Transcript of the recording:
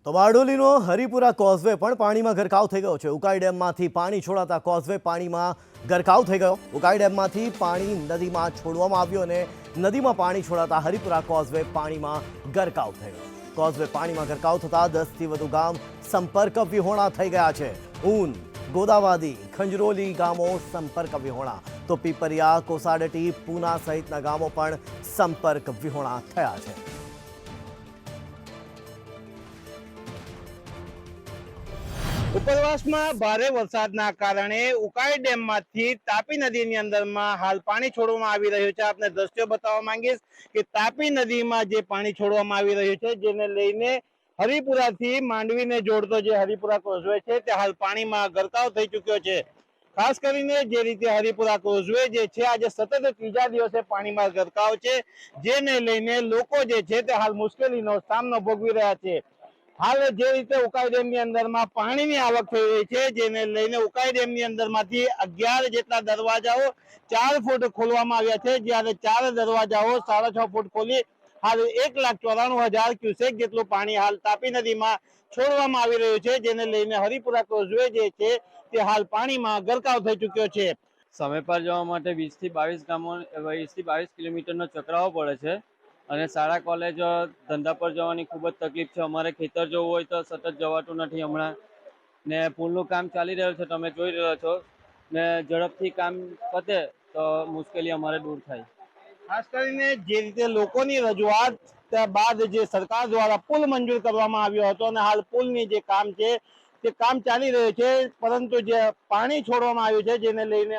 તો બારડોલીનો હરિપુરા કોઝવે પણ પાણીમાં ગરકાવ થઈ ગયો છે। ઉકાઈ ડેમમાંથી પાણી છોડાતા કોઝવે પાણીમાં ગરકાવ થઈ ગયો। ઉકાઈ ડેમમાંથી પાણી નદીમાં છોડવામાં આવ્યું અને નદીમાં પાણી છોડાતા હરિપુરા કોઝવે પાણીમાં ગરકાવ થઈ ગયો। કોઝવે પાણીમાં ગરકાવ થતા 10થી વધુ ગામ સંપર્ક વિહોણા થઈ ગયા છે। ઊન, ગોદાવાદી, ખંજરોલી ગામો સંપર્ક વિહોણા તો પીપરિયા, કોસાડટી, પૂના સહિતના ગામો પણ સંપર્ક વિહોણા થયા છે। ઉપરવાસમાં ભારે વરસાદના કારણે ઉકાઈ ડેમમાંથી તાપી નદીની અંદરમાં હાલ પાણી છોડવામાં આવી રહ્યું છે। આપને દ્રશ્યો બતાવવા માંગીશ કે તાપી નદીમાં જે પાણી છોડવામાં આવી રહ્યું છે, જેને લઈને હરિપુરાથી માંડવીને જોડતો જે હરિપુરા કોઝવે છે તે હાલ પાણીમાં ગરકાવ થઈ ચૂક્યો છે। ખાસ કરીને જે રીતે હરિપુરા કોઝવે જે છે આજે સતત ત્રીજા દિવસે પાણીમાં ગરકાવ છે, જેને લઈને લોકો જે છે તે હાલ મુશ્કેલીનો સામનો ભોગવી રહ્યા છે। હાલ જે રીતે ઉકાઈ ડેમની અંદરમાં પાણીની આવક થઈ રહી છે, જેને લઈને ઉકાઈ ડેમની અંદરમાંથી 11 જેટલા દરવાજાઓ 4 ફૂટ ખોલવામાં આવ્યા છે, જ્યારે 4 દરવાજાઓ 6.5 ફૂટ ખોલી હાલ 1,94,000 ક્યુસેક જેટલું પાણી હાલ તાપી નદીમાં છોડવામાં આવી રહ્યું છે, જેને લઈને હરિપુરા કોઝવે જે છે તે હાલ પાણીમાં ગરકાવ થઈ ચૂક્યો છે। સમેપાર જવા માટે 20 થી 22 ગામો 20 થી 22 કિલોમીટરનો ચક્રાવો પડે છે અને શાળા કોલેજ ધંધા પર જવાની ખૂબ જ તકલીફ છે। અમારે ખેતર જવું હોય તો સતત જવાતું નથી હમણાં, ને પુલનું કામ ચાલી રહ્યું છે, તમે જોઈ રહ્યો છો, ને ઝડપથી કામ પતે તો મુશ્કેલી અમારે દૂર થાય। ખાસ કરીને જે રીતે લોકોની રજૂઆત બાદ જે સરકાર દ્વારા પુલ મંજૂર કરવામાં આવ્યો હતો અને હાલ પુલની જે કામ છે તે કામ ચાલી રહ્યું છે, પરંતુ જે પાણી છોડવામાં આવ્યું છે જેને લઈને